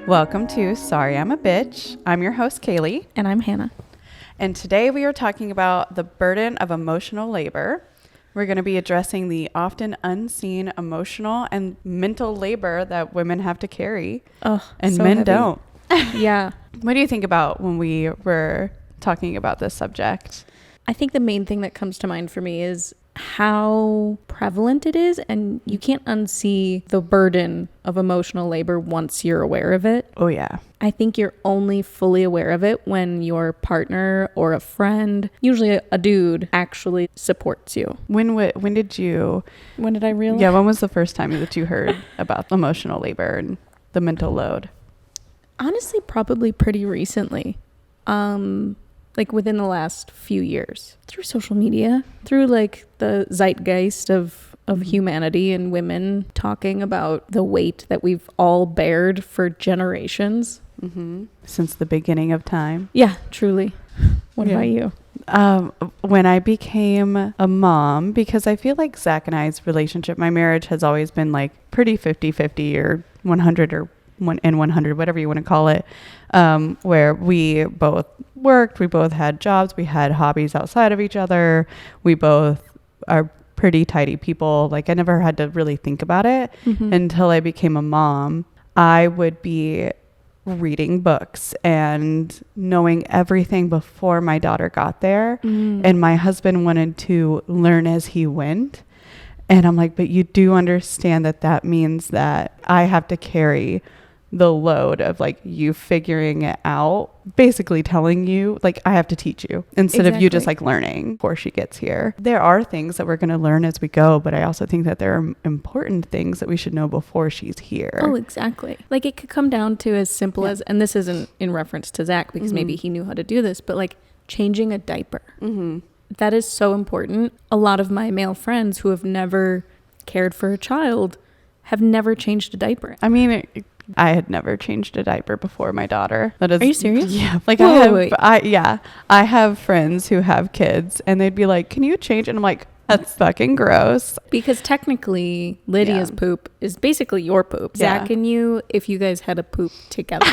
Welcome to Sorry I'm a Bitch. I'm your host, Kaylee. And I'm Hannah. And today we are talking about the burden of emotional labor. We're going to be addressing the often unseen emotional and mental labor that women have to carry. Oh, and so men heavy. don't. Yeah. What do you think about when we were talking about this subject? I think the main thing that comes to mind for me is how prevalent it is, and you can't unsee the burden of emotional labor once you're aware of it. Oh, yeah. I think you're only fully aware of it when your partner or a friend, usually a dude, actually supports you. When did I realize? Yeah, when was the first time that you heard about emotional labor and the mental load? Honestly, probably pretty recently. Like within the last few years, through social media, through like the zeitgeist of humanity and women talking about the weight that we've all bared for generations. Mm-hmm. Since the beginning of time. Yeah, truly. What about you? When I became a mom, because I feel like Zach and I's relationship, my marriage has always been like pretty 50-50 or 100 or 100, whatever you want to call it, where we both worked, we both had jobs, we had hobbies outside of each other, we both are pretty tidy people. Like I never had to really think about it until I became a mom. I would be reading books and knowing everything before my daughter got there, and my husband wanted to learn as he went. And I'm like, but you do understand that means that I have to carry the load of like you figuring it out, basically telling you like I have to teach you instead of you just like learning before she gets here. There are things that we're going to learn as we go, but I also think that there are important things that we should know before she's here. Oh, exactly. Like it could come down to as simple as, and this isn't in reference to Zach because maybe he knew how to do this, but like changing a diaper. That is so important. A lot of my male friends who have never cared for a child have never changed a diaper. I mean, I had never changed a diaper before my daughter. That is, are you serious? Yeah. Like Whoa, I have friends who have kids and they'd be like, can you change? And I'm like, that's fucking gross. Because technically Lydia's poop is basically your poop. Yeah. Zach and you, if you guys had a poop together.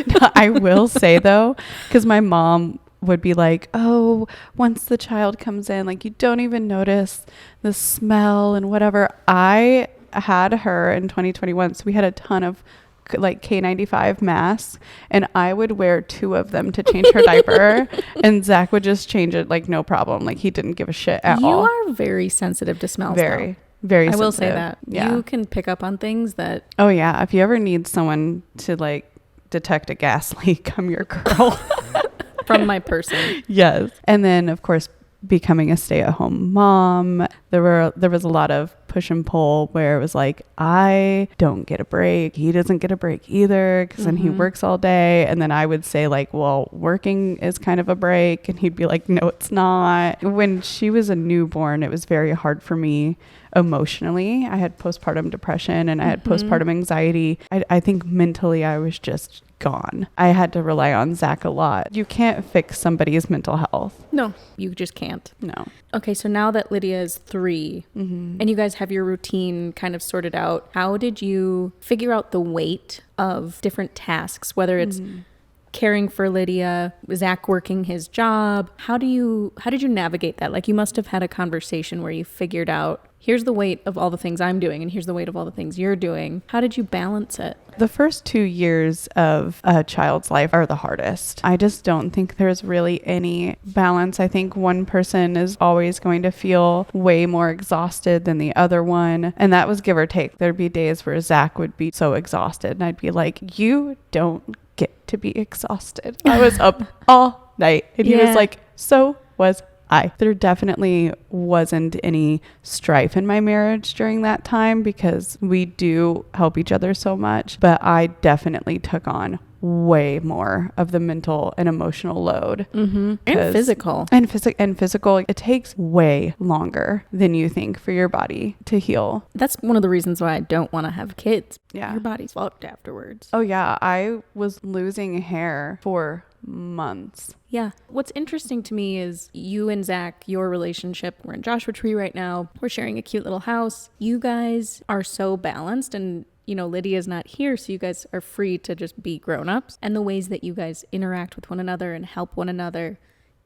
No, I will say though, because my mom would be like, oh, once the child comes in, like you don't even notice the smell and whatever. I had her in 2021, so we had a ton of like K95 masks, and I would wear 2 of them to change her diaper, and Zach would just change it like no problem. Like he didn't give a shit at all. You are very sensitive to smells. Very I sensitive. will say that. Yeah. You can pick up on things that. Oh yeah, if you ever need someone to like detect a gas leak, I'm your girl. From my person. Yes. And then of course becoming a stay-at-home mom, there was a lot of push and pull where it was like, I don't get a break, he doesn't get a break either, because then he works all day. And then I would say like, well, working is kind of a break, and he'd be like, no, it's not. When she was a newborn, it was very hard for me emotionally. I had postpartum depression and I had postpartum anxiety. I think mentally I was just gone. I had to rely on Zach a lot. You can't fix somebody's mental health. No, you just can't. No. Okay, so now that Lydia is 3 and you guys have your routine kind of sorted out, how did you figure out the weight of different tasks, whether it's caring for Lydia, Zach working his job? How did you navigate that? Like you must have had a conversation where you figured out, here's the weight of all the things I'm doing and here's the weight of all the things you're doing. How did you balance it? The first 2 years of a child's life are the hardest. I just don't think there's really any balance. I think one person is always going to feel way more exhausted than the other one. And that was give or take. There'd be days where Zach would be so exhausted and I'd be like, you don't get to be exhausted. I was up all night. And he was like, so was I. There definitely wasn't any strife in my marriage during that time because we do help each other so much, but I definitely took on way more of the mental and emotional load. And physical. And physical. It takes way longer than you think for your body to heal. That's one of the reasons why I don't want to have kids. Yeah. Your body's fucked afterwards. Oh yeah. I was losing hair for months. Yeah. What's interesting to me is you and Zach, your relationship, we're in Joshua Tree right now. We're sharing a cute little house. You guys are so balanced and Lydia's not here, so you guys are free to just be grown-ups. And the ways that you guys interact with one another and help one another,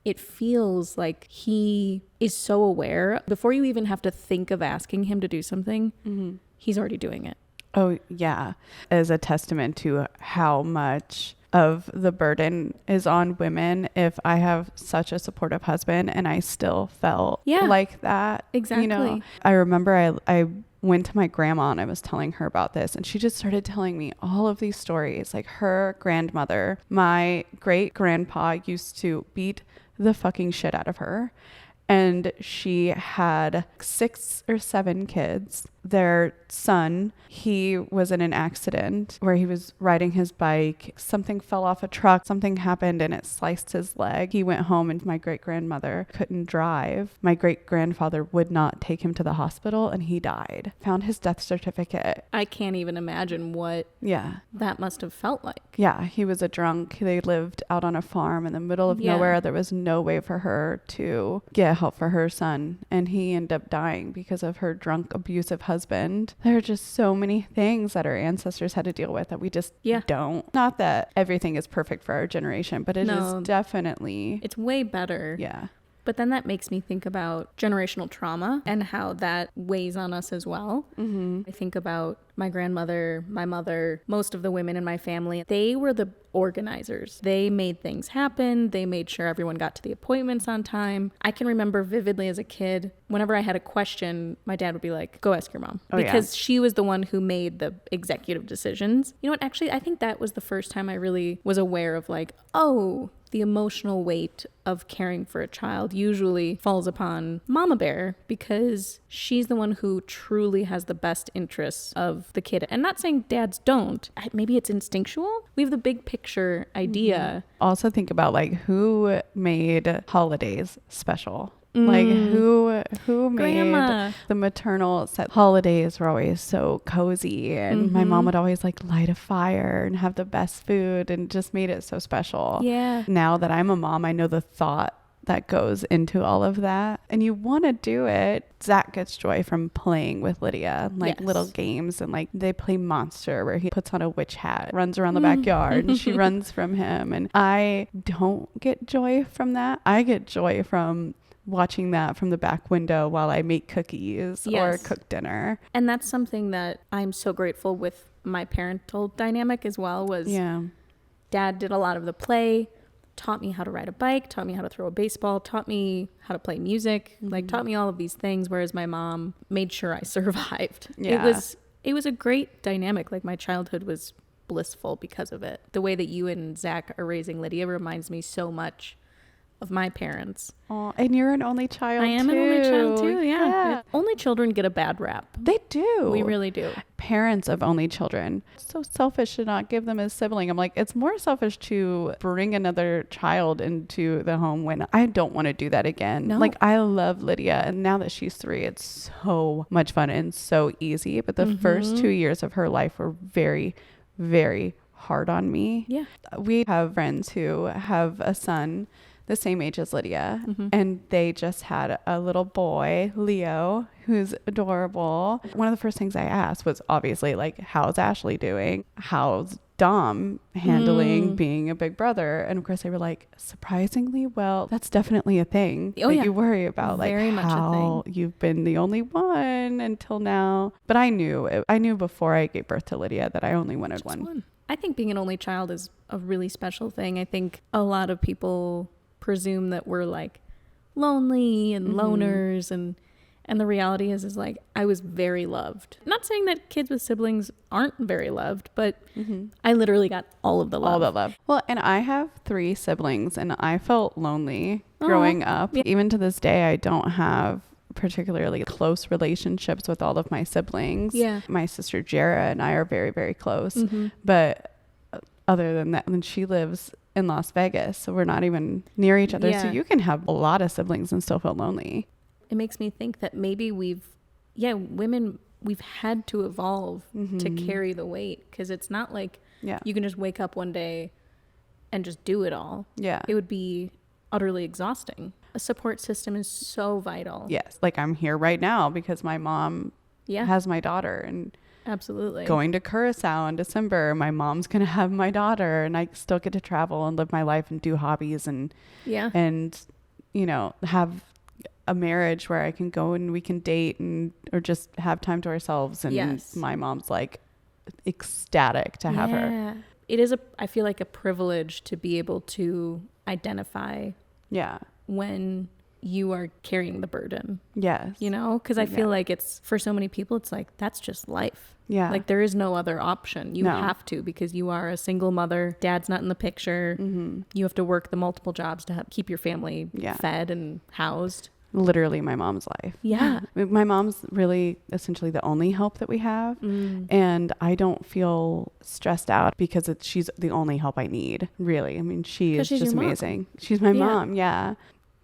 it feels like he is so aware. Before you even have to think of asking him to do something, he's already doing it. Oh, yeah. As a testament to how much of the burden is on women if I have such a supportive husband and I still felt like that. Exactly. I remember I went to my grandma and I was telling her about this, and she just started telling me all of these stories. Like her grandmother, my great grandpa used to beat the fucking shit out of her. And she had 6 or 7 kids. Their son, he was in an accident where he was riding his bike. Something fell off a truck. Something happened and it sliced his leg. He went home and my great-grandmother couldn't drive. My great-grandfather would not take him to the hospital and he died. Found his death certificate. I can't even imagine what that must have felt like. Yeah, he was a drunk. They lived out on a farm in the middle of nowhere. There was no way for her to get help for her son. And he ended up dying because of her drunk, abusive husband. There are just so many things that our ancestors had to deal with that we just don't. Not that everything is perfect for our generation, but it is definitely... It's way better. Yeah. But then that makes me think about generational trauma and how that weighs on us as well. I think about my grandmother, my mother, most of the women in my family. They were the organizers. They made things happen. They made sure everyone got to the appointments on time. I can remember vividly as a kid, whenever I had a question, my dad would be like, go ask your mom. Because she was the one who made the executive decisions. You know what? Actually, I think that was the first time I really was aware of like, oh, the emotional weight of caring for a child usually falls upon Mama Bear because she's the one who truly has the best interests of the kid. And not saying dads don't. Maybe it's instinctual. We have the big picture idea. Also think about like who made holidays special. Like who made Grandma. the maternal set. Holidays were always so cozy, and my mom would always like light a fire and have the best food and just made it so special. Yeah. Now that I'm a mom, I know the thought that goes into all of that, and you want to do it. Zach gets joy from playing with Lydia, like little games, and like they play Monster where he puts on a witch hat, runs around the backyard, and she runs from him. And I don't get joy from that. I get joy from watching that from the back window while I make cookies or cook dinner. And that's something that I'm so grateful with my parental dynamic as well was Dad did a lot of the play, taught me how to ride a bike, taught me how to throw a baseball, taught me how to play music, like taught me all of these things, whereas my mom made sure I survived. It was a great dynamic. Like my childhood was blissful because of it. The way that you and Zach are raising Lydia reminds me so much of my parents. Oh, and you're an only child. I am an only child too. Yeah. Only children get a bad rap. They do. We really do. Parents of only children. It's so selfish to not give them a sibling. I'm like, it's more selfish to bring another child into the home when I don't want to do that again. No. Like I love Lydia, and now that she's 3, it's so much fun and so easy. But the first 2 years of her life were very, very hard on me. Yeah. We have friends who have a son the same age as Lydia, and they just had a little boy, Leo, who's adorable. One of the first things I asked was obviously like, how's Ashley doing? How's Dom handling being a big brother? And of course they were like, surprisingly well. That's definitely a thing that you worry about, Very like much how a thing. you've been the only one until now. But I knew before I gave birth to Lydia that I only wanted Just one. I think being an only child is a really special thing. I think a lot of people presume that we're like lonely and loners, and the reality is like I was very loved. Not saying that kids with siblings aren't very loved, but I literally got all of the love. All the love. Well, and I have 3 siblings, and I felt lonely growing up. Yeah. Even to this day, I don't have particularly close relationships with all of my siblings. Yeah. My sister Jara and I are very, very close. But other than that, and she lives in Las Vegas, so we're not even near each other. So you can have a lot of siblings and still feel lonely. It makes me think that maybe women, we've had to evolve to carry the weight, because it's not like you can just wake up one day and just do it all. Yeah. It would be utterly exhausting. A support system is so vital. Yes. Like I'm here right now because my mom has my daughter, and Absolutely. going to Curacao in December. My mom's going to have my daughter, and I still get to travel and live my life and do hobbies and, you know, have a marriage where I can go and we can date and, or just have time to ourselves. And my mom's like ecstatic to have her. It is I feel like a privilege to be able to identify when you are carrying the burden. Yes. You know, because I feel like it's, for so many people, it's like, that's just life. Yeah. Like there is no other option. You have to, because you are a single mother. Dad's not in the picture. You have to work the multiple jobs to keep your family fed and housed. Literally my mom's life. Yeah. My mom's really essentially the only help that we have. And I don't feel stressed out because she's the only help I need, really. I mean, she is just amazing. She's my mom. Yeah.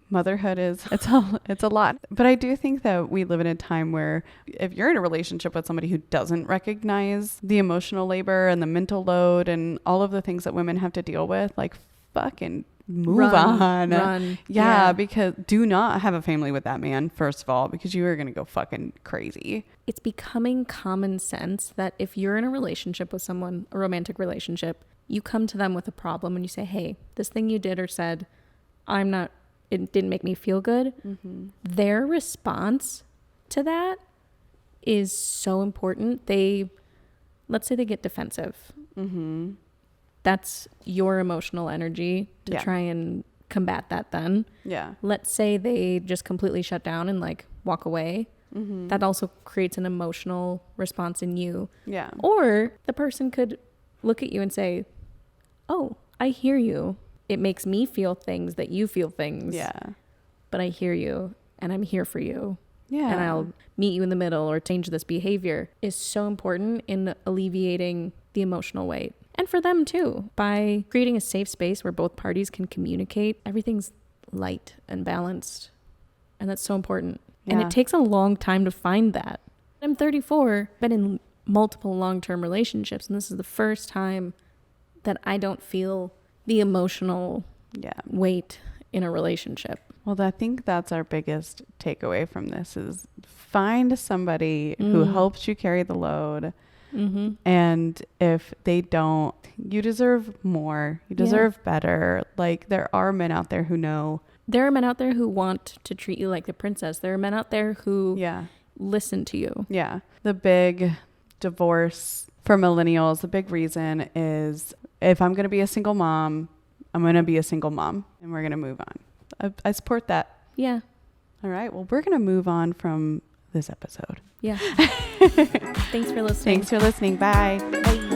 Motherhood it's a lot. But I do think that we live in a time where if you're in a relationship with somebody who doesn't recognize the emotional labor and the mental load and all of the things that women have to deal with, like fucking move on. Run. Yeah, because do not have a family with that man, first of all, because you are going to go fucking crazy. It's becoming common sense that if you're in a relationship with someone, a romantic relationship, you come to them with a problem and you say, hey, this thing you did or said, it didn't make me feel good. Their response to that is so important. Let's say they get defensive. That's your emotional energy to try and combat that then. Yeah. Let's say they just completely shut down and like walk away. That also creates an emotional response in you. Yeah. Or the person could look at you and say, oh, I hear you. It makes me feel things that you feel things. Yeah. But I hear you and I'm here for you. Yeah. And I'll meet you in the middle or change this behavior is so important in alleviating the emotional weight. And for them too, by creating a safe space where both parties can communicate, everything's light and balanced. And that's so important. Yeah. And it takes a long time to find that. I'm 34, been in multiple long-term relationships, and this is the first time that I don't feel the emotional weight in a relationship. Well, I think that's our biggest takeaway from this is find somebody who helps you carry the load. And if they don't, you deserve more. You deserve better. Like there are men out there who know. There are men out there who want to treat you like the princess. There are men out there who listen to you. Yeah. The big divorce for millennials, the big reason is if I'm going to be a single mom, I'm going to be a single mom and we're going to move on. I support that. Yeah. All right. Well, we're going to move on from this episode. Yeah. Thanks for listening. Bye. Bye.